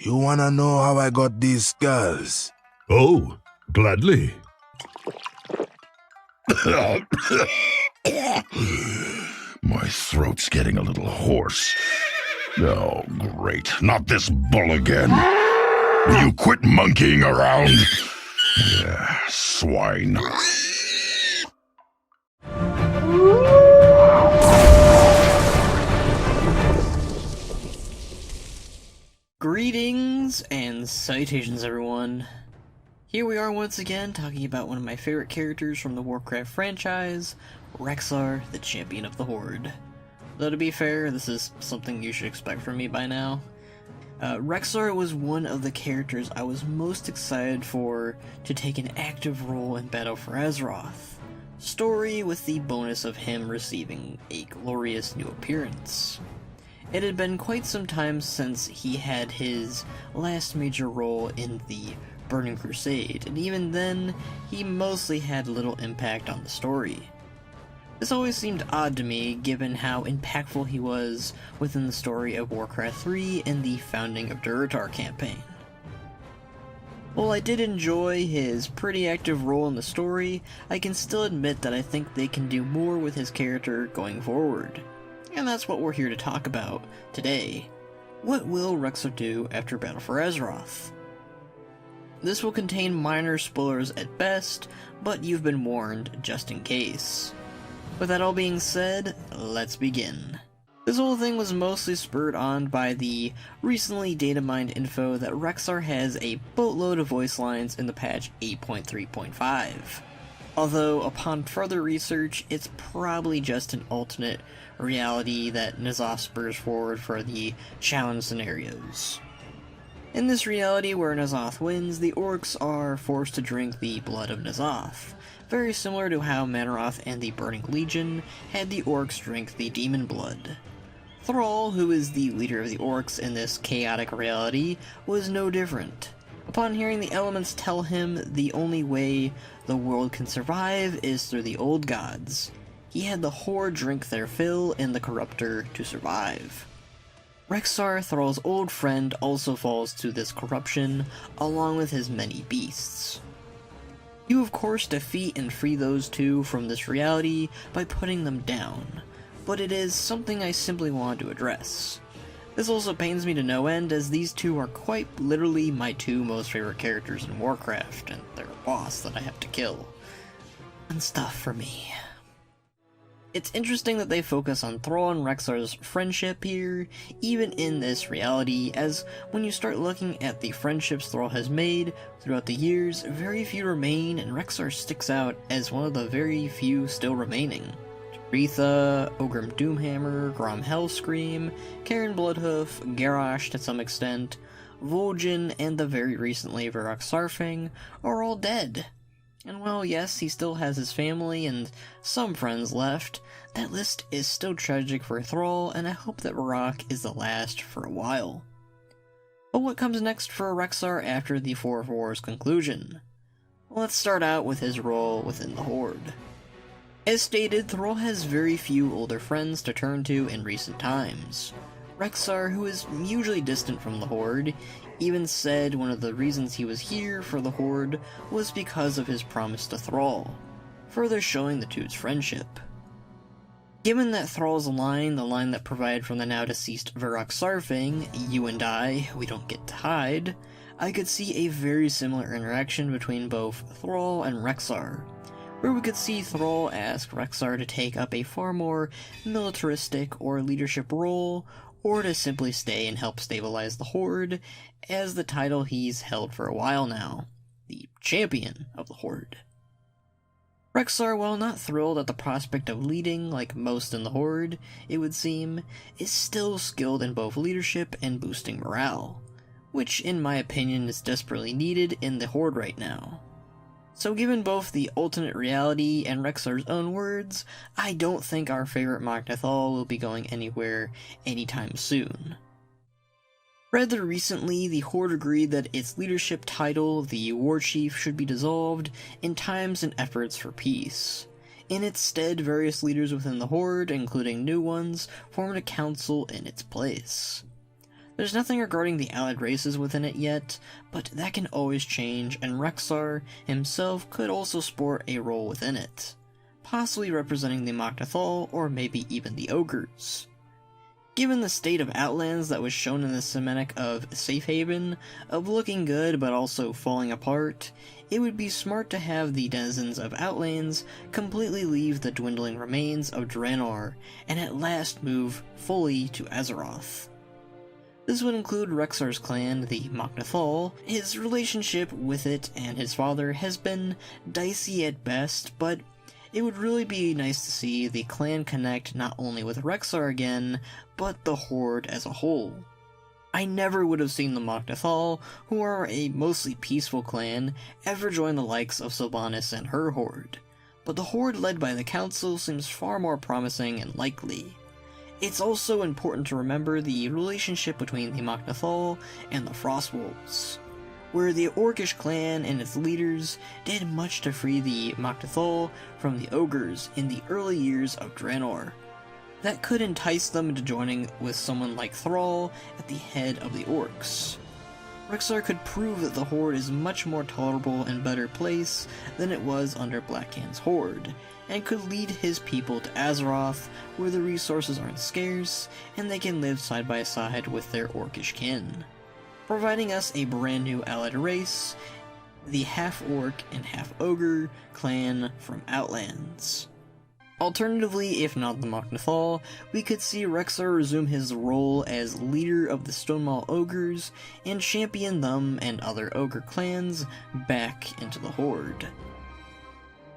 You wanna know how I got these scars? Oh, gladly. My throat's getting a little hoarse. Oh, great. Not this bull again. Will you quit monkeying around? Yeah, swine. Greetings and salutations, everyone. Here we are once again talking about one of my favorite characters from the Warcraft franchise, Rexxar, the champion of the Horde. Though to be fair, this is something you should expect from me by now. Rexxar was one of the characters I was most excited for to take an active role in Battle for Azeroth. Story with the bonus of him receiving a glorious new appearance. It had been quite some time since he had his last major role in the Burning Crusade, and even then, he mostly had little impact on the story. This always seemed odd to me, given how impactful he was within the story of Warcraft 3 and the Founding of Duilio campaign. While I did enjoy his pretty active role in the story, I can still admit that I think they can do more with his character going forward. And that's what we're here to talk about today. What will Rexxar do after Battle for Azeroth? This will contain minor spoilers at best, but you've been warned just in case. With that all being said, let's begin. This whole thing was mostly spurred on by the recently data mined info that Rexxar has a boatload of voice lines in the patch 8.3.5. Although, upon further research, it's probably just an alternate reality that N'Zoth spurs forward for the challenge scenarios. In this reality where N'Zoth wins, the orcs are forced to drink the blood of N'Zoth, very similar to how Mok'Nathal and the Burning Legion had the orcs drink the demon blood. Thrall, who is the leader of the orcs in this chaotic reality, was no different. Upon hearing the elements tell him the only way the world can survive is through the old gods, he had the Horde drink their fill in the Corruptor to survive. Rexxar, Thrall's old friend, also falls to this corruption, along with his many beasts. You of course defeat and free those two from this reality by putting them down, but it is something I simply wanted to address. This also pains me to no end, as these two are quite literally my two most favorite characters in Warcraft, and they're a boss that I have to kill. And stuff for me. It's interesting that they focus on Thrall and Rexxar's friendship here, even in this reality, as when you start looking at the friendships Thrall has made throughout the years, very few remain, and Rexxar sticks out as one of the very few still remaining. Retha, Ogrim Doomhammer, Grom Hellscream, Karen Bloodhoof, Garrosh to some extent, Vol'jin, and the very recently Varrock Sarfang are all dead. And while yes, he still has his family and some friends left, that list is still tragic for Thrall, and I hope that Varrock is the last for a while. But what comes next for Rexxar after the Four of War's conclusion? Well, let's start out with his role within the Horde. As stated, Thrall has very few older friends to turn to in recent times. Rexxar, who is usually distant from the Horde, even said one of the reasons he was here for the Horde was because of his promise to Thrall, further showing the two's friendship. Given that Thrall's line, the line that provided from the now deceased Varrock Sarfang, "You and I, we don't get to hide," I could see a very similar interaction between both Thrall and Rexxar, where we could see Thrall ask Rexxar to take up a far more militaristic or leadership role, or to simply stay and help stabilize the Horde, as the title he's held for a while now, the champion of the Horde. Rexxar, while not thrilled at the prospect of leading like most in the Horde, it would seem, is still skilled in both leadership and boosting morale, which in my opinion is desperately needed in the Horde right now. So given both the alternate reality and Rexxar's own words, I don't think our favorite Mok'Nathal will be going anywhere anytime soon. Rather recently, the Horde agreed that its leadership title, the War Chief, should be dissolved in times and efforts for peace. In its stead, various leaders within the Horde, including new ones, formed a council in its place. There's nothing regarding the allied races within it yet, but that can always change, and Rexxar himself could also sport a role within it, possibly representing the Mok'Nathal or maybe even the Ogres. Given the state of Outlands that was shown in the cinematic of Safe Haven, of looking good but also falling apart, it would be smart to have the denizens of Outlands completely leave the dwindling remains of Draenor, and at last move fully to Azeroth. This would include Rexxar's clan, the Mok'Nathal. His relationship with it and his father has been dicey at best, but it would really be nice to see the clan connect not only with Rexxar again, but the Horde as a whole. I never would have seen the Mok'Nathal, who are a mostly peaceful clan, ever join the likes of Sylvanas and her Horde, but the Horde led by the Council seems far more promising and likely. It's also important to remember the relationship between the Mok'Nathal and the Frostwolves, where the Orcish clan and its leaders did much to free the Mok'Nathal from the Ogres in the early years of Draenor. That could entice them into joining with someone like Thrall at the head of the Orcs. Rexxar could prove that the Horde is much more tolerable and better place than it was under Blackhand's Horde, and could lead his people to Azeroth, where the resources aren't scarce, and they can live side by side with their Orcish kin, providing us a brand new allied race, the half-orc and half-ogre clan from Outlands. Alternatively, if not the Mok'Nathal, we could see Rexxar resume his role as leader of the Stonemaul Ogres and champion them and other ogre clans back into the Horde.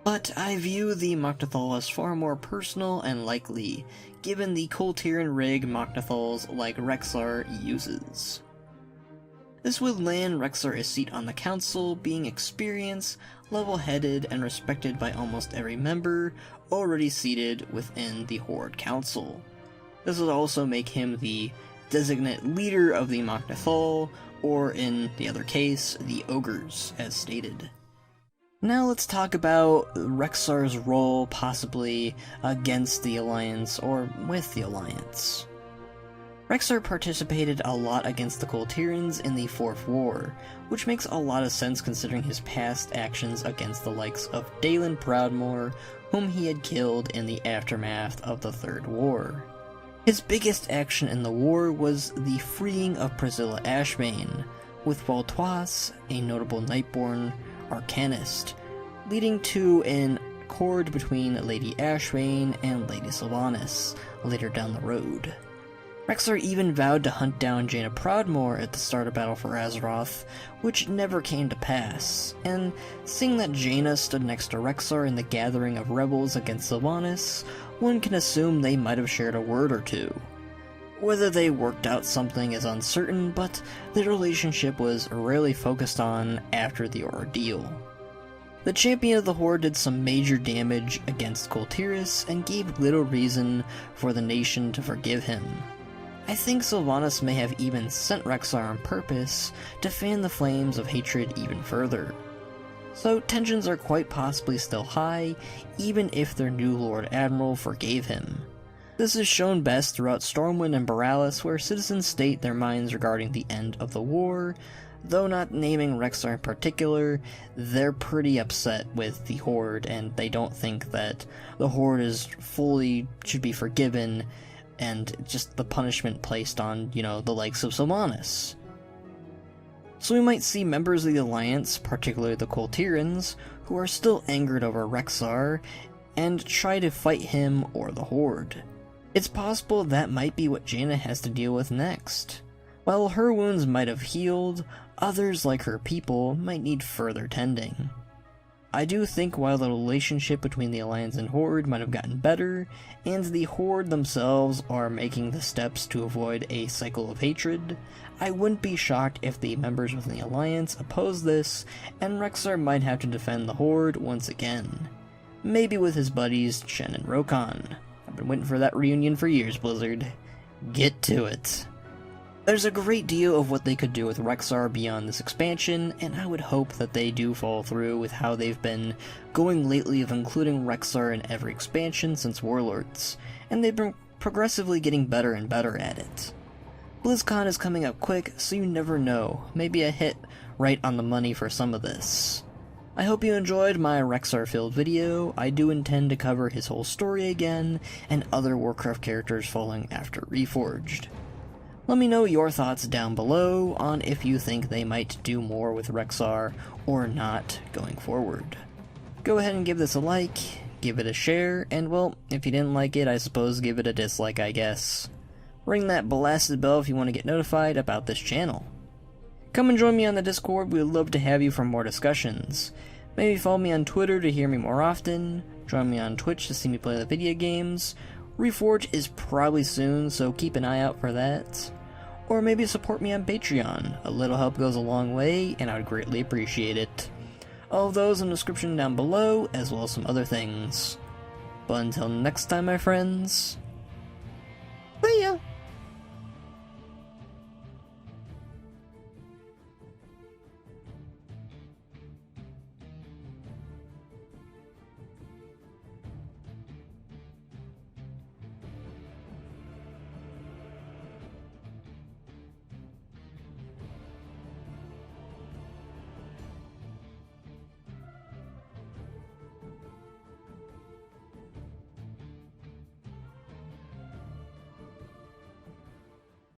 But I view the Mok'Nathal as far more personal and likely, given the Kultiran rig Mok'Nathals like Rexxar uses. This would land Rexxar a seat on the council, being experienced, level-headed, and respected by almost every member already seated within the Horde Council. This would also make him the designate leader of the Mok'Nathal, or in the other case, the Ogres, as stated. Now let's talk about Rexxar's role possibly against the Alliance, or with the Alliance. Rexxar participated a lot against the Kultirans in the Fourth War, which makes a lot of sense considering his past actions against the likes of Dalen Proudmoore, whom he had killed in the aftermath of the Third War. His biggest action in the war was the freeing of Priscilla Ashbane, with Waltois, a notable Nightborn arcanist, leading to an accord between Lady Ashbane and Lady Sylvanas later down the road. Rexxar even vowed to hunt down Jaina Proudmoore at the start of Battle for Azeroth, which never came to pass, and seeing that Jaina stood next to Rexxar in the gathering of rebels against Sylvanas, one can assume they might have shared a word or two. Whether they worked out something is uncertain, but their relationship was rarely focused on after the ordeal. The champion of the Horde did some major damage against Kultiras and gave little reason for the nation to forgive him. I think Sylvanas may have even sent Rexxar on purpose to fan the flames of hatred even further. So tensions are quite possibly still high, even if their new Lord Admiral forgave him. This is shown best throughout Stormwind and Borealis, where citizens state their minds regarding the end of the war. Though not naming Rexxar in particular, they're pretty upset with the Horde, and they don't think that the Horde should be forgiven, and just the punishment placed on, the likes of Sylvanas. So we might see members of the Alliance, particularly the Kultirans, who are still angered over Rexxar, and try to fight him or the Horde. It's possible that might be what Jaina has to deal with next. While her wounds might have healed, others like her people might need further tending. I do think while the relationship between the Alliance and Horde might have gotten better, and the Horde themselves are making the steps to avoid a cycle of hatred, I wouldn't be shocked if the members within the Alliance oppose this, and Rexxar might have to defend the Horde once again. Maybe with his buddies Shen and Rokon. I've been waiting for that reunion for years, Blizzard. Get to it. There's a great deal of what they could do with Rexxar beyond this expansion, and I would hope that they do follow through with how they've been going lately of including Rexxar in every expansion since Warlords, and they've been progressively getting better and better at it. BlizzCon is coming up quick, so you never know. Maybe I hit right on the money for some of this. I hope you enjoyed my Rexxar filled video. I do intend to cover his whole story again, and other Warcraft characters following after Reforged. Let me know your thoughts down below on if you think they might do more with Rexxar or not going forward. Go ahead and give this a like, give it a share, and well, if you didn't like it, I suppose give it a dislike, I guess. Ring that blasted bell if you want to get notified about this channel. Come and join me on the Discord, we would love to have you for more discussions. Maybe follow me on Twitter to hear me more often, join me on Twitch to see me play the video games. Reforge is probably soon, so keep an eye out for that. Or maybe support me on Patreon, a little help goes a long way, and I would greatly appreciate it. All of those in the description down below, as well as some other things. But until next time, my friends,